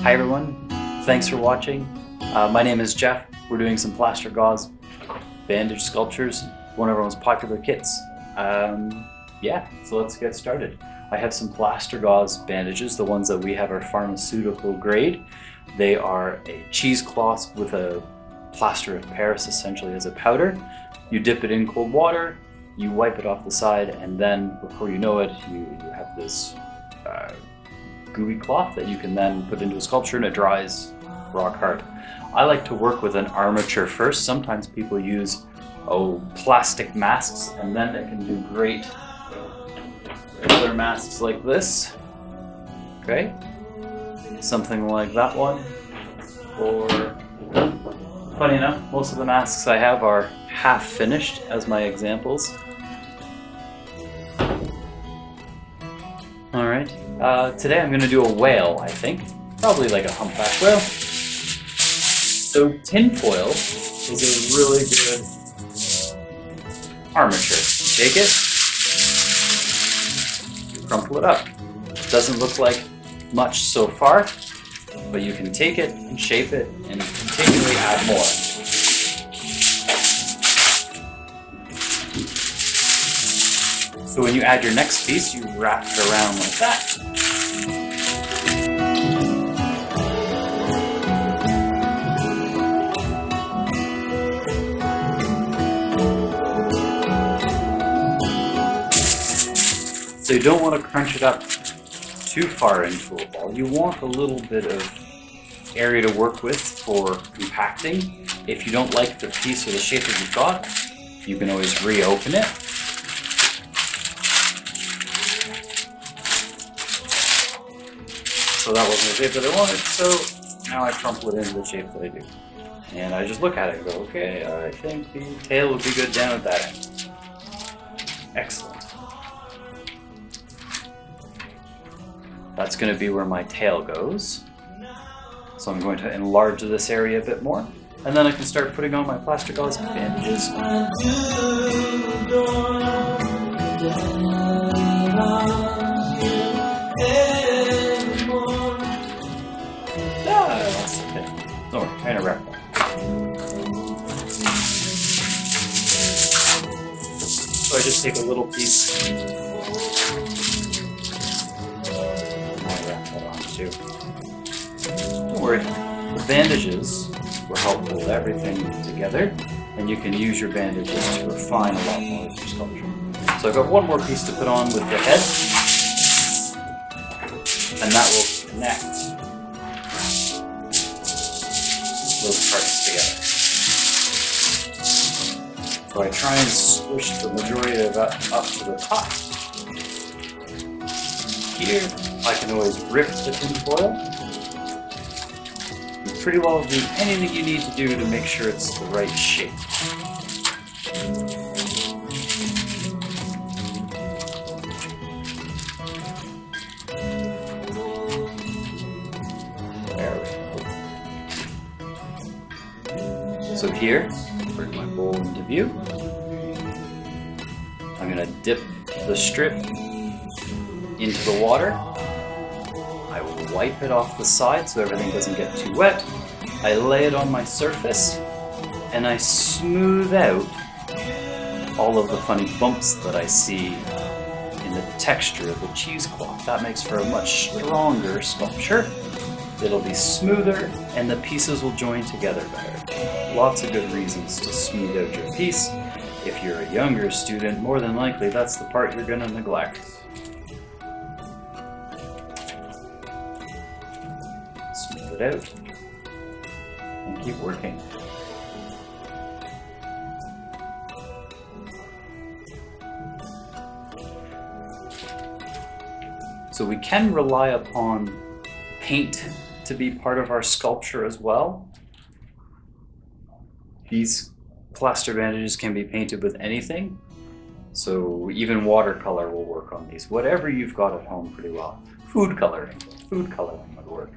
Hi everyone, thanks for watching. My name is Jeff. We're doing some plaster gauze bandage sculptures, one of our most popular kits. Yeah, so let's get started. I have some plaster gauze bandages. The ones that we have are pharmaceutical grade. They are a cheesecloth with a plaster of Paris essentially as a powder. You dip it in cold water, you wipe it off the side, and then before you know it, you have this gooey cloth that you can then put into a sculpture and it dries rock hard. I like to work with an armature first. Sometimes people use plastic masks, and then they can do great regular masks like this. Okay, something like that one. Or, funny enough, most of the masks I have are half finished as my examples. Alright, today I'm going to do a whale, I think. Probably like a humpback whale. So tinfoil is a really good armature. Take it, you crumple it up. It doesn't look like much so far, but you can take it and shape it and continually add more. So when you add your next piece, you wrap it around like that. So you don't want to crunch it up too far into a ball. You want a little bit of area to work with for compacting. If you don't like the piece or the shape that you've got, you can always reopen it. So that wasn't the shape that I wanted, so now I crumple it into the shape that I do. And I just look at it and go, okay, I think the tail would be good down at that end. Excellent. That's going to be where my tail goes. So I'm going to enlarge this area a bit more. And then I can start putting on my plaster gauze bandages. That's okay. Don't worry, trying to wrap that. So I just take a little piece. Too. Don't worry, the bandages will help hold everything together, and you can use your bandages to refine a lot more of your sculpture. So I've got one more piece to put on with the head, and that will connect those parts together. So I try and squish the majority of that up to the top. Here, I can always rip the tinfoil. You pretty well do anything you need to do to make sure it's the right shape. There we go. So here, bring my bowl into view. I'm going to dip the strip into the water. I wipe it off the side so everything doesn't get too wet. I lay it on my surface and I smooth out all of the funny bumps that I see in the texture of the cheesecloth. That makes for a much stronger sculpture. It'll be smoother and the pieces will join together better. Lots of good reasons to smooth out your piece. If you're a younger student, more than likely that's the part you're going to neglect. Smooth it out and keep working. So we can rely upon paint to be part of our sculpture as well. These plaster bandages can be painted with anything, so even watercolor will work on these. Whatever you've got at home pretty well. Food coloring would work.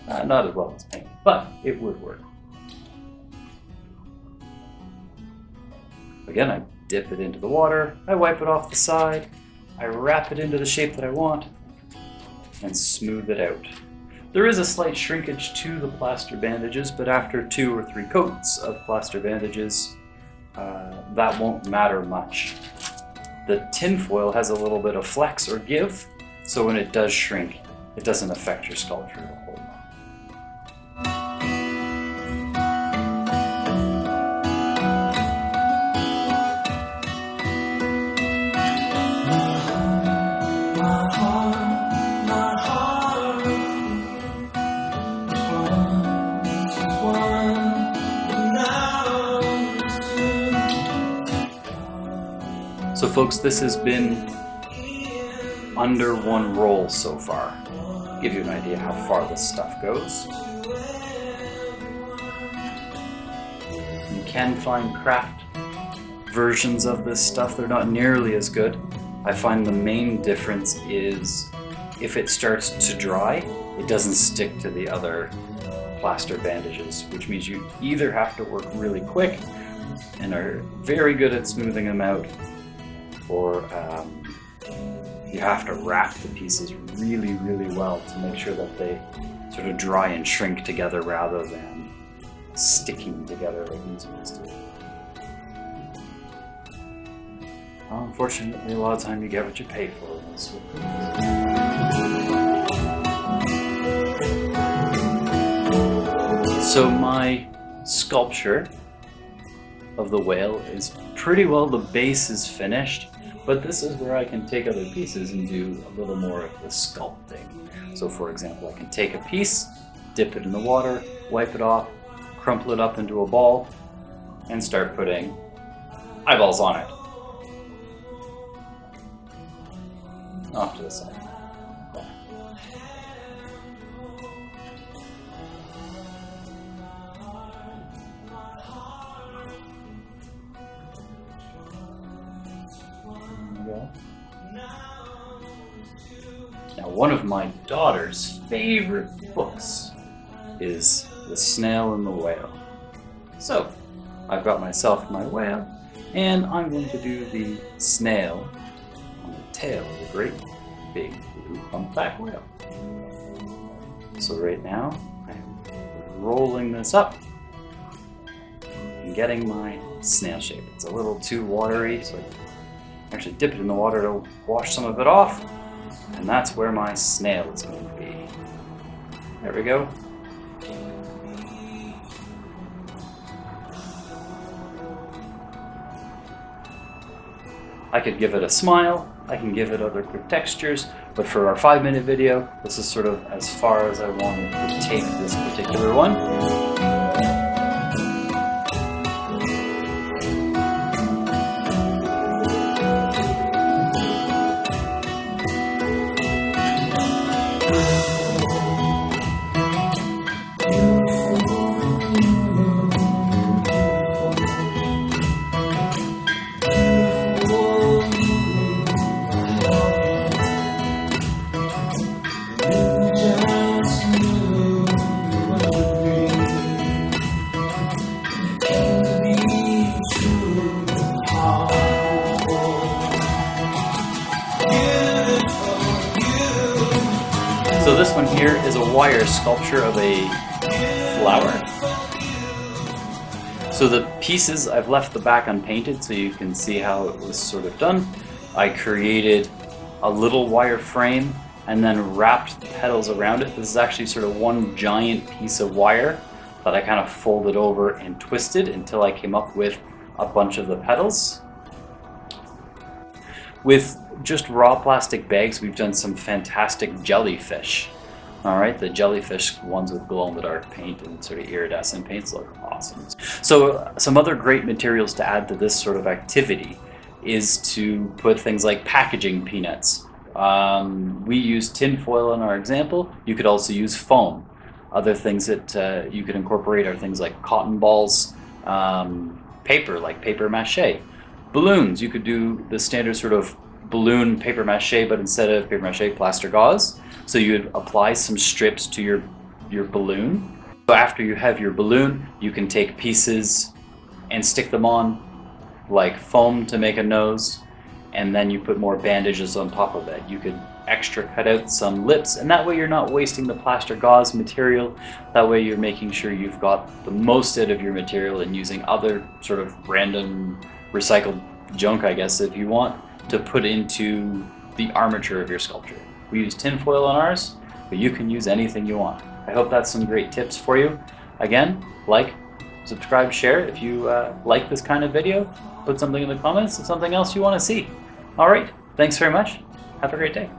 Not as well as paint, but it would work. Again, I dip it into the water, I wipe it off the side, I wrap it into the shape that I want, and smooth it out. There is a slight shrinkage to the plaster bandages, but after 2 or 3 coats of plaster bandages, that won't matter much. The tin foil has a little bit of flex or give, so when it does shrink, it doesn't affect your sculpture a whole lot. So folks, this has been under 1 roll so far. Give you an idea how far this stuff goes. You can find craft versions of this stuff. They're not nearly as good. I find the main difference is if it starts to dry, it doesn't stick to the other plaster bandages, which means you either have to work really quick and are very good at smoothing them out, or you have to wrap the pieces really, really well to make sure that they sort of dry and shrink together rather than sticking together like these ones do. Well, unfortunately, a lot of time you get what you pay for in this sort of things. So my sculpture of the whale is pretty well, the base is finished. But this is where I can take other pieces and do a little more of the sculpting. So for example, I can take a piece, dip it in the water, wipe it off, crumple it up into a ball, and start putting eyeballs on it. Off to the side. Now, one of my daughter's favorite books is The Snail and the Whale. So, I've got myself my whale, and I'm going to do the snail on the tail of the great big blue humpback whale. So right now, I'm rolling this up and getting my snail shape. It's a little too watery, so I actually dip it in the water to wash some of it off. And that's where my snail is going to be. There we go. I could give it a smile, I can give it other quick textures, but for our 5-minute video, this is sort of as far as I wanted to take this particular one. So this one here is a wire sculpture of a flower. So the pieces, I've left the back unpainted so you can see how it was sort of done. I created a little wire frame and then wrapped the petals around it. This is actually sort of one giant piece of wire that I kind of folded over and twisted until I came up with a bunch of the petals. With just raw plastic bags, we've done some fantastic jellyfish. All right, the jellyfish ones with glow-in-the-dark paint and sort of iridescent paints look awesome. So some other great materials to add to this sort of activity is to put things like packaging peanuts. We use tin foil in our example. You could also use foam. Other things that you could incorporate are things like cotton balls, paper, like paper mache. Balloons, you could do the standard sort of balloon paper mache, but instead of paper mache, plaster gauze. So you would apply some strips to your balloon. So after you have your balloon, you can take pieces and stick them on, like foam to make a nose, and then you put more bandages on top of it. You could extra cutouts, some lips, and that way you're not wasting the plaster gauze material. That way you're making sure you've got the most out of your material and using other sort of random recycled junk, I guess, if you want, to put into the armature of your sculpture. We use tin foil on ours, but you can use anything you want. I hope that's some great tips for you. Again, like, subscribe, share if you like this kind of video. Put something in the comments, something else you want to see. All right, thanks very much. Have a great day.